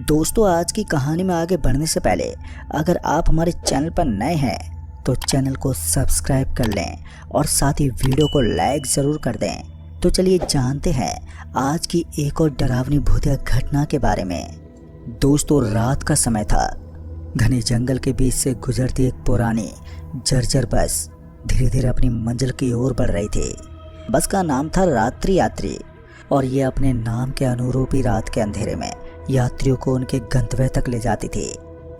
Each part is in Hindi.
दोस्तों, आज की कहानी में आगे बढ़ने से पहले अगर आप हमारे चैनल पर नए हैं तो चैनल को सब्सक्राइब कर लें और साथ ही वीडियो को लाइक ज़रूर कर दें। तो चलिए जानते हैं आज की एक और डरावनी भूतिया घटना के बारे में। दोस्तों, रात का समय था। घने जंगल के बीच से गुजरती एक पुरानी जर्जर बस धीरे धीरे अपनी मंजिल की ओर बढ़ रही थी। बस का नाम था रात्रि यात्री और ये अपने नाम के अनुरूप ही रात के अंधेरे में यात्रियों को उनके गंतव्य तक ले जाती थी।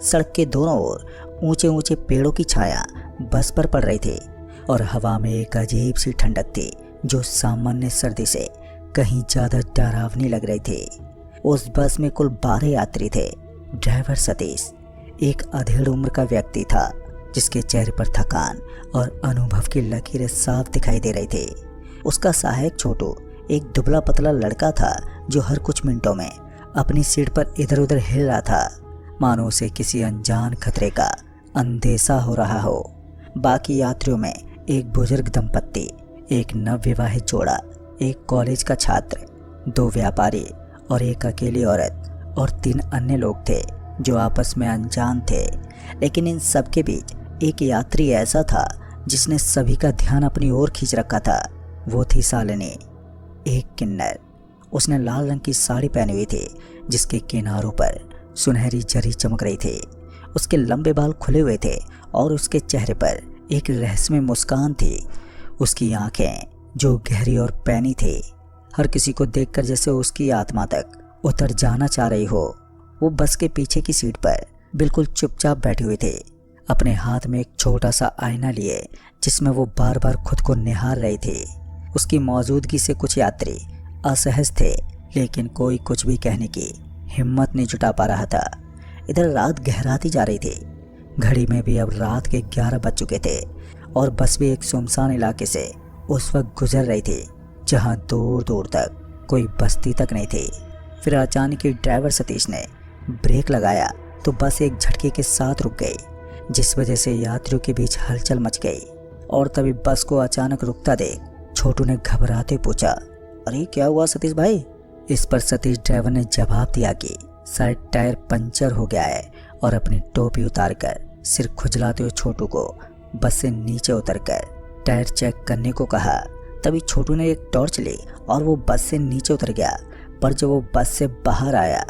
सड़क के दोनों ओर ऊंचे ऊंचे पेड़ों की छाया बस पर पड़ रही थी और हवा में एक अजीब सी ठंडक थी जो सामान्य सर्दी से कहीं ज़्यादा डरावनी लग रही थी। उस बस में कुल 12 यात्री थे। ड्राइवर सतीश एक अधेड़ उम्र का व्यक्ति था जिसके चेहरे पर थकान और अनुभव की लकीरें साफ दिखाई दे रही थी। उसका सहायक छोटू एक दुबला पतला लड़का था जो हर कुछ मिनटों में अपनी सीट पर इधर उधर हिल रहा था, मानो उसे किसी अनजान खतरे का अंदेशा हो रहा हो। बाकी यात्रियों में एक बुजुर्ग दंपत्ति, एक नवविवाहित जोड़ा, एक कॉलेज का छात्र, 2 व्यापारी और एक अकेली औरत और 3 अन्य लोग थे जो आपस में अनजान थे। लेकिन इन सब के बीच एक यात्री ऐसा था जिसने सभी का ध्यान अपनी ओर खींच रखा था। वो थी शालिनी, एक किन्नर। उसने लाल रंग की साड़ी पहनी हुई थी जिसके किनारों पर सुनहरी जरी चमक रही थी। उसके लंबे बाल खुले हुए थे और उसके चेहरे पर एक रहस्यमय मुस्कान थी। उसकी आंखें जो गहरी और पैनी थी, हर किसी को देखकर जैसे उसकी आत्मा तक उतर जाना चाह रही हो। वो बस के पीछे की सीट पर बिल्कुल चुपचाप बैठी हुई थी, अपने हाथ में एक छोटा सा आईना लिए जिसमें वो बार बार खुद को निहार रही थी। उसकी मौजूदगी से कुछ यात्री असहज थे, लेकिन कोई कुछ भी कहने की हिम्मत नहीं जुटा पा रहा था। इधर रात गहराती जा रही थी। घड़ी में भी अब रात के 11 बज चुके थे और बस भी एक सुनसान इलाके से उस वक्त गुजर रही थी जहां दूर दूर तक कोई बस्ती तक नहीं थी। फिर अचानक ही ड्राइवर सतीश ने ब्रेक लगाया तो बस एक झटके के साथ रुक गई, जिस वजह से यात्रियों के बीच हलचल मच गई। और तभी बस को अचानक रुकता देख छोटू ने घबराते पूछा, अरे क्या हुआ सतीश भाई? इस पर सतीश ड्राइवर ने जवाब दिया कि शायद टायर पंचर हो गया है और अपनी टोपी उतारकर सिर खुजलाते हुए छोटू को बस से नीचे उतरकर टायर चेक करने को कहा। तभी छोटू ने एक टॉर्च ली और वो बस से नीचे उतर गया। पर जब वो बस से बाहर आया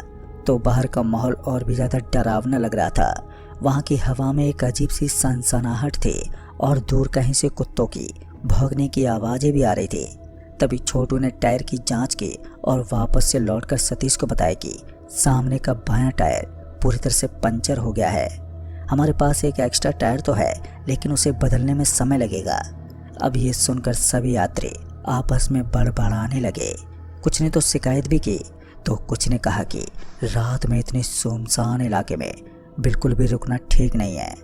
तो बाहर का माहौल और भी ज़्यादा डरावना लग रहा था। वहाँ की हवा में एक अजीब सी सनसनाहट थी और दूर कहीं से कुत्तों की भौंकने की आवाज़ें भी आ रही थी। तभी छोटू ने टायर की जांच की और वापस से लौटकर सतीश को बताया कि सामने का बायां टायर पूरी तरह से पंचर हो गया है। हमारे पास एक एक्स्ट्रा टायर तो है, लेकिन उसे बदलने में समय लगेगा। अब ये सुनकर सभी यात्री आपस में बड़बड़ाने लगे। कुछ ने तो शिकायत भी की तो कुछ ने कहा कि रात में इतने सुनसान इलाके में बिल्कुल भी रुकना ठीक नहीं है।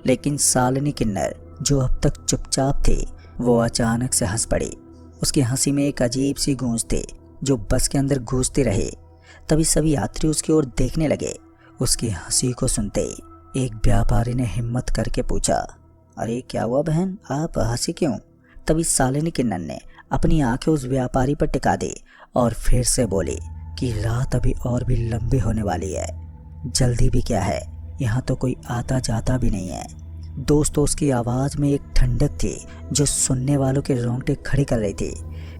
लेकिन शालिनी किन्नर, जो अब तक चुपचाप थी, वो अचानक से हंस पड़ी। उसकी हंसी में एक अजीब सी गूंज थी जो बस के अंदर गूंजती रही। तभी सभी यात्री उसकी ओर देखने लगे। उसकी हंसी को सुनते ही एक व्यापारी ने हिम्मत करके पूछा, अरे क्या हुआ बहन, आप हंसी क्यों? तभी शालिनी किन्नर ने अपनी आंखें उस व्यापारी पर टिका दी और फिर से बोली कि रात अभी और भी लंबी होने वाली है। जल्दी भी क्या है, यहाँ तो कोई आता जाता भी नहीं है। दोस्तों, उसकी आवाज़ में एक ठंडक थी जो सुनने वालों के रोंगटे खड़े कर रही थी।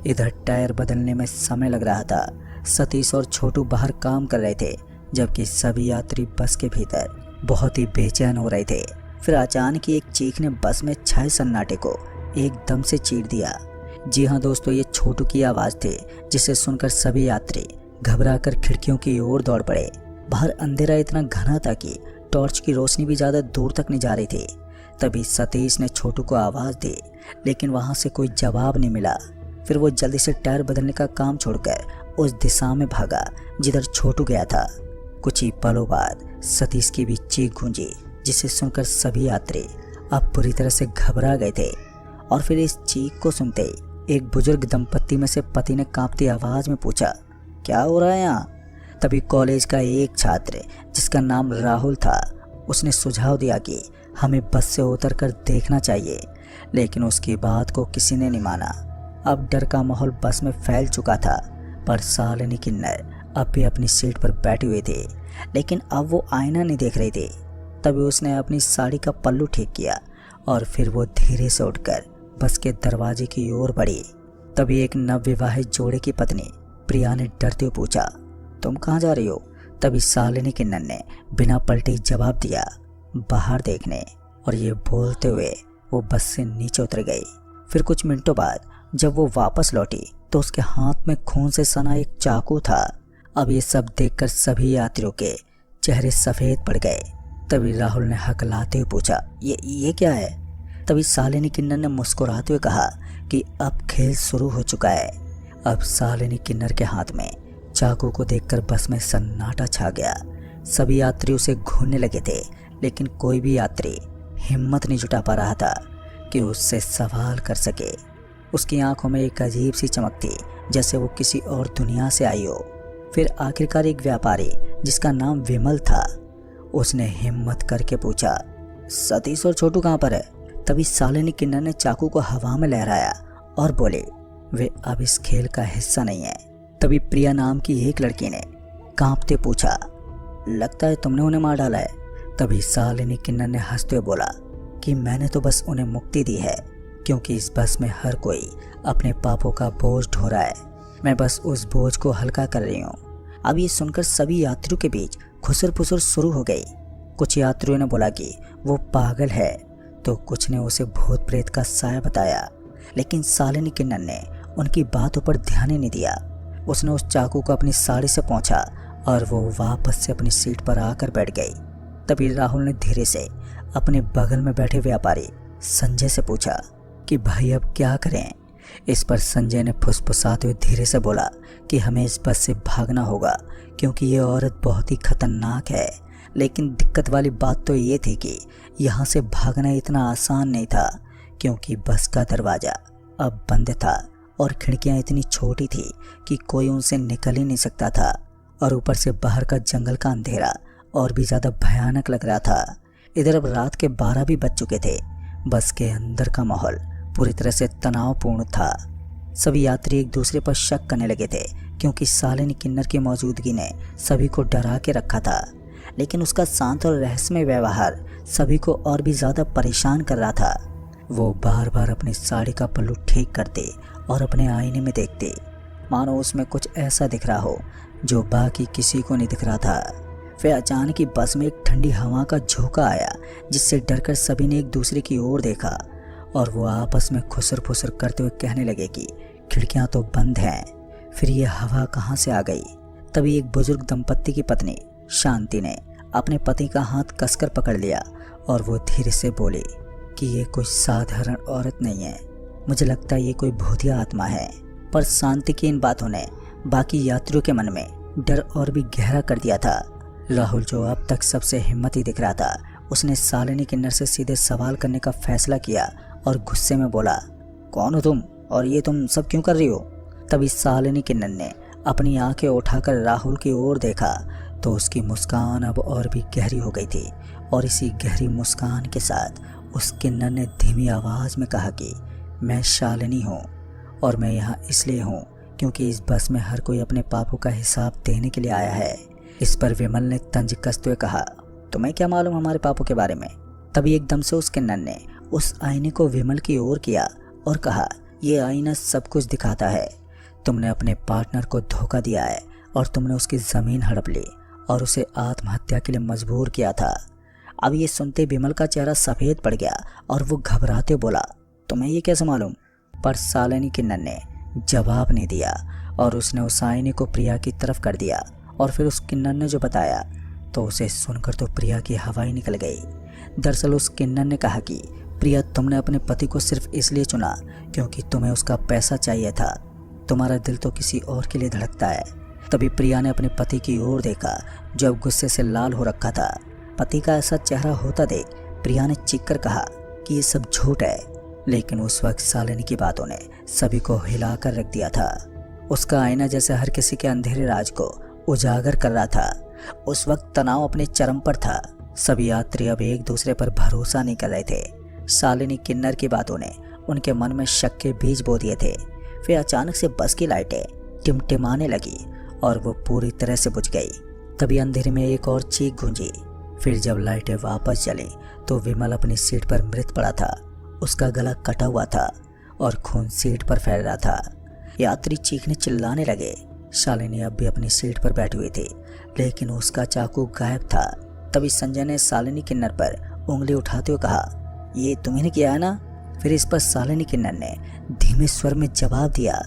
इधर टायर बदलने में समय लग रहा था। सतीश और छोटू बाहर काम कर रहे थे, जबकि सभी यात्री बस के भीतर बहुत ही बेचैन हो रहे थे। फिर अचानक ही एक चीख ने बस में छाए सन्नाटे को एकदम से चीर दिया। जी हाँ दोस्तों, ये छोटू की आवाज़ थी, जिसे सुनकर सभी यात्री घबराकर खिड़कियों की ओर दौड़ पड़े। बाहर अंधेरा इतना घना था कि टॉर्च की रोशनी भी ज़्यादा दूर तक नहीं जा रही थी। तभी सतीश ने छोटू को आवाज़ दी, लेकिन वहाँ से कोई जवाब नहीं मिला। फिर वो जल्दी से टायर बदलने का काम छोड़कर उस दिशा में भागा जिधर छोटू गया था। कुछ ही पलों बाद सतीश की भी चीख गूंजी, जिसे सुनकर सभी यात्री अब पूरी तरह से घबरा गए थे। और फिर इस चीख को सुनते ही एक बुजुर्ग दंपत्ति में से पति ने कांपती आवाज़ में पूछा, क्या हो रहा है यहाँ? तभी कॉलेज का एक छात्र जिसका नाम राहुल था, उसने सुझाव दिया कि हमें बस से उतरकर देखना चाहिए, लेकिन उसकी बात को किसी ने नहीं माना। अब डर का माहौल बस में फैल चुका था, पर शालिनी किन्नर अब भी अपनी सीट पर बैठी हुई थी, लेकिन अब वो आईना नहीं देख रही थी। तभी उसने अपनी साड़ी का पल्लू ठीक किया और फिर वो धीरे से उठकर बस के दरवाजे की ओर बढ़ी। तभी एक नवविवाहित जोड़े की पत्नी प्रिया ने डरते हुए पूछा, तुम कहाँ जा रही हो? तभी शालिनी किन्नर ने बिना पलटे जवाब दिया, बाहर देखने। और ये बोलते हुए वो बस से नीचे उतर गई। फिर कुछ मिनटों बाद जब वो वापस लौटी तो उसके हाथ में खून से सना एक चाकू था। अब ये सब देखकर सभी यात्रियों के चेहरे सफ़ेद पड़ गए। तभी राहुल ने हकलाते हुए पूछा, ये क्या है? तभी शालिनी किन्नर ने मुस्कुराते हुए कहा कि अब खेल शुरू हो चुका है। अब शालिनी किन्नर के हाथ में चाकू को देखकर बस में सन्नाटा छा गया। सभी यात्री उसे घूरने लगे थे, लेकिन कोई भी यात्री हिम्मत नहीं जुटा पा रहा था कि उससे सवाल कर सके। उसकी आंखों में एक अजीब सी चमक थी, जैसे वो किसी और दुनिया से आई हो। फिर आखिरकार एक व्यापारी जिसका नाम विमल था, उसने हिम्मत करके पूछा, सतीश और छोटू कहाँ पर है? तभी शालिनी किन्नर ने चाकू को हवा में लहराया और बोले, वे अब इस खेल का हिस्सा नहीं है। तभी प्रिया नाम की एक लड़की ने कांपते पूछा, लगता है तुमने उन्हें मार डाला है। तभी शालिनी किन्नर ने हंसते हुए बोला कि मैंने तो बस उन्हें मुक्ति दी है, क्योंकि इस बस में हर कोई अपने पापों का बोझ ढो रहा है। मैं बस उस बोझ को हल्का कर रही हूँ। अब ये सुनकर सभी यात्रियों के बीच खुसर फुसर शुरू हो गई। कुछ यात्रियों ने बोला कि वो पागल है, तो कुछ ने उसे भूत प्रेत का साया बताया। लेकिन शालिनी किन्नर ने उनकी बातों पर ध्यान ही नहीं दिया। उसने उस चाकू को अपनी साड़ी से पोंछा और वो वापस से अपनी सीट पर आकर बैठ गई। तभी राहुल ने धीरे से अपने बगल में बैठे व्यापारी संजय से पूछा कि भाई अब क्या करें? इस पर संजय ने फुसफुसाते हुए धीरे से बोला कि हमें इस बस से भागना होगा, क्योंकि ये औरत बहुत ही खतरनाक है। लेकिन दिक्कत वाली बात तो ये थी कि यहाँ से भागना इतना आसान नहीं था, क्योंकि बस का दरवाज़ा अब बंद था और खिड़कियाँ इतनी छोटी थी कि कोई उनसे निकल ही नहीं सकता था। और ऊपर से बाहर का जंगल का अंधेरा और भी ज़्यादा भयानक लग रहा था। इधर अब रात के 12 भी बज चुके थे। बस के अंदर का माहौल पूरी तरह से तनावपूर्ण था। सभी यात्री एक दूसरे पर शक करने लगे थे, क्योंकि शालिनी किन्नर की मौजूदगी ने सभी को डरा के रखा था। लेकिन उसका शांत और रहस्यमय व्यवहार सभी को और भी ज़्यादा परेशान कर रहा था। वो बार बार अपनी साड़ी का पल्लू ठीक करते और अपने आईने में देखते, मानो उसमें कुछ ऐसा दिख रहा हो जो बाकी किसी को नहीं दिख रहा था। फिर अचानक ही बस में एक ठंडी हवा का झोंका आया, जिससे डरकर सभी ने एक दूसरे की ओर देखा और वो आपस में खुसर फुसर करते हुए कहने लगे कि खिड़कियां तो बंद हैं, फिर ये हवा कहाँ से आ गई? तभी एक बुजुर्ग दंपत्ति की पत्नी शांति ने अपने पति का हाथ कसकर पकड़ लिया और वो धीरे से बोली कि ये कोई साधारण औरत नहीं है, मुझे लगता है ये कोई भूतिया आत्मा है। पर शांति की इन बातों ने बाकी यात्रियों के मन में डर और भी गहरा कर दिया था। राहुल, जो अब तक सबसे हिम्मती दिख रहा था, उसने शालिनी किन्नर से सीधे सवाल करने का फैसला किया और गुस्से में बोला, कौन हो तुम और ये तुम सब क्यों कर रही हो? तभी शालिनी किन्नर ने अपनी आंखें उठाकर राहुल की ओर देखा तो उसकी मुस्कान अब और भी गहरी हो गई थी। और इसी गहरी मुस्कान के साथ उस किन्नर ने धीमी आवाज़ में कहा कि मैं शालिनी हूँ और मैं यहाँ इसलिए हूँ क्योंकि इस बस में हर कोई अपने पापों का हिसाब देने के लिए आया है। इस पर विमल ने तंज कसते हुए कहा, तुम्हें क्या मालूम हमारे पापों के बारे में? तभी एकदम से उस किन्नर ने उस आईने को विमल की ओर किया और कहा, ये आईना सब कुछ दिखाता है। तुमने अपने पार्टनर को धोखा दिया है और तुमने उसकी ज़मीन हड़प ली और उसे आत्महत्या के लिए मजबूर किया था। अब ये सुनते विमल का चेहरा सफ़ेद पड़ गया और वो घबराते बोला, तुम्हें ये कैसे मालूम? पर शालिनी किन्नर ने जवाब नहीं दिया और उसने उस आईने को प्रिया की तरफ कर दिया। और फिर उस किन्नर ने जो बताया तो उसे सुनकर तो प्रिया की हवा ही निकल गई। दरअसल उस किन्नर ने कहा कि प्रिया, तुमने अपने पति को सिर्फ इसलिए चुना क्योंकि तुम्हें उसका पैसा चाहिए था। तुम्हारा दिल तो किसी और के लिए धड़कता है। तभी प्रिया ने अपने पति की ओर देखा जो अब गुस्से से लाल हो रखा था। पति का ऐसा चेहरा होता देख प्रिया ने चीख कर कहा कि ये सब झूठ है। लेकिन उस वक्त शालिनी की बातों ने सभी को हिलाकर रख दिया था। उसका आईना जैसे हर किसी के अंधेरे राज को उजागर कर रहा था। उस वक्त तनाव अपने चरम पर था। सभी यात्री अब एक दूसरे पर भरोसा नहीं कर रहे थे। शालिनी किन्नर की बातों ने उनके मन में शक के बीज बो दिए थे। फिर अचानक से बस की लाइटें टिमटिमाने लगी और वो पूरी तरह से बुझ गई। तभी अंधेरे में एक और चीख गूंजी। फिर जब लाइटें वापस चली तो विमल अपनी सीट पर मृत पड़ा था। उसका गला कटा हुआ था और खून सीट पर फैल रहा था। यात्री चीखने चिल्लाने लगे। शालिनी अब भी अपनी सीट पर बैठी हुई थी, लेकिन उसका चाकू गायब था। तभी संजय ने शालिनी किन्नर पर उंगली उठाते हुए कहा, ये तुम्हें किया है ना? फिर इस पर शालिनी किन्नर ने धीमे स्वर में जवाब दिया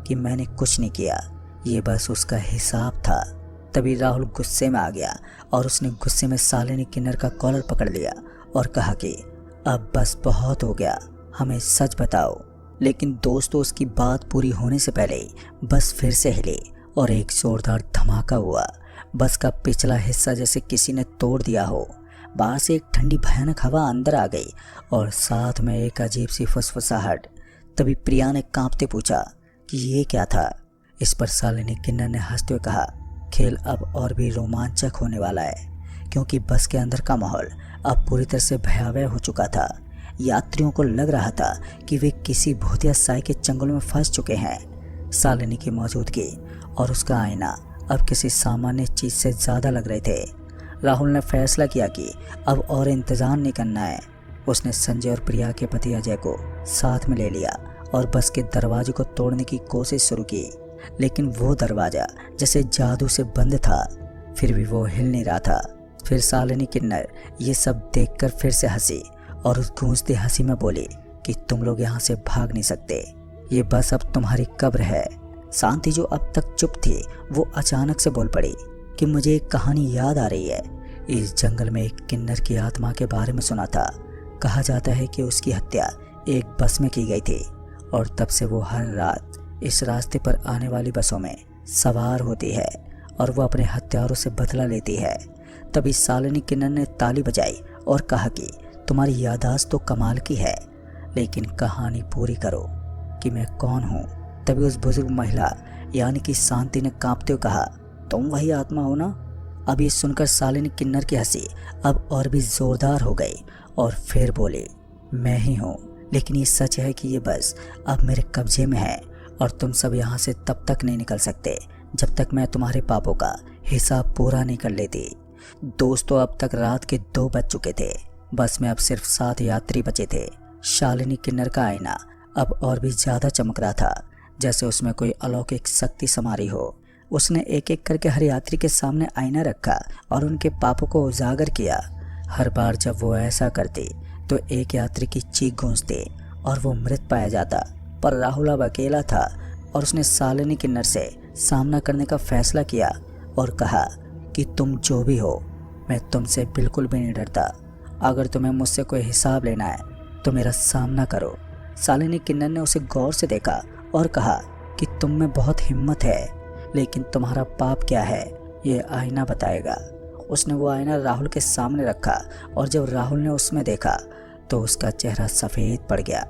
कि मैंने कुछ नहीं किया, ये बस उसका हिसाब था। तभी राहुल गुस्से में आ गया और उसने गुस्से में शालिनी किन्नर का कॉलर पकड़ लिया और कहा कि अब बस बहुत हो गया, हमें सच बताओ। लेकिन दोस्तों, उसकी बात पूरी होने से पहले ही बस फिर से हिली और एक जोरदार धमाका हुआ। बस का पिछला हिस्सा जैसे किसी ने तोड़ दिया हो। बाहर से एक ठंडी भयानक हवा अंदर आ गई और साथ में एक अजीब सी फुसफुसाहट। तभी प्रिया ने कांपते पूछा कि ये क्या था। इस पर शालिनी किन्नर ने हंसते हुए कहा, खेल अब और भी रोमांचक होने वाला है, क्योंकि बस के अंदर का माहौल अब पूरी तरह से भयावह हो चुका था। यात्रियों को लग रहा था कि वे किसी भूतिया साए के चंगुल में फंस चुके हैं। शालिनी की मौजूदगी और उसका आईना अब किसी सामान्य चीज से ज्यादा लग रहे थे। राहुल ने फैसला किया कि अब और इंतजार नहीं करना है। उसने संजय और प्रिया के पति अजय को साथ में ले लिया और बस के दरवाजे को तोड़ने की कोशिश शुरू की, लेकिन वो दरवाजा जैसे जादू से बंद था, फिर भी वो हिल नहीं रहा था। फिर शालिनी किन्नर ये सब देखकर फिर से हंसी और उस गूंजती हंसी में बोली कि तुम लोग यहाँ से भाग नहीं सकते, ये बस अब तुम्हारी कब्र है। शांति जो अब तक चुप थी वो अचानक से बोल पड़ी कि मुझे एक कहानी याद आ रही है। इस जंगल में एक किन्नर की आत्मा के बारे में सुना था। कहा जाता है कि उसकी हत्या एक बस में की गई थी और तब से वो हर रात इस रास्ते पर आने वाली बसों में सवार होती है और वो अपने हत्यारों से बदला लेती है। तभी शालिनी किन्नर ने ताली बजाई और कहा कि तुम्हारी याददाश्त तो कमाल की है, लेकिन कहानी पूरी करो कि मैं कौन हूँ। तभी उस बुजुर्ग महिला यानी कि शांति ने कांपते हुए कहा, तुम वही आत्मा हो ना? अब ये सुनकर शालिनी किन्नर की हंसी अब और भी जोरदार हो गई और फिर बोली, मैं ही हूँ, लेकिन ये सच है कि ये बस अब मेरे कब्जे में है और तुम सब यहाँ से तब तक नहीं निकल सकते जब तक मैं तुम्हारे पापों का हिसाब पूरा नहीं कर लेती। दोस्तों, अब तक रात के 2 बज चुके थे। बस में अब सिर्फ 7 यात्री बचे थे। शालिनी किन्नर का आईना अब और भी ज्यादा चमक रहा था, जैसे उसमें कोई अलौकिक शक्ति समा रही हो। उसने एक एक करके हर यात्री के सामने आईना रखा और उनके पापों को उजागर किया। हर बार जब वो ऐसा करती तो एक यात्री की चीख गूंजती और वो मृत पाया जाता। पर राहुल अब अकेला था और उसने शालिनी किन्नर से सामना करने का फैसला किया और कहा कि तुम जो भी हो, मैं तुमसे बिल्कुल भी नहीं डरता। अगर तुम्हें मुझसे कोई हिसाब लेना है तो मेरा सामना करो। शालिनी किन्नर ने उसे गौर से देखा और कहा कि तुम में बहुत हिम्मत है, लेकिन तुम्हारा पाप क्या है ये आईना बताएगा। उसने वो आईना राहुल के सामने रखा और जब राहुल ने उसमें देखा तो उसका चेहरा सफ़ेद पड़ गया।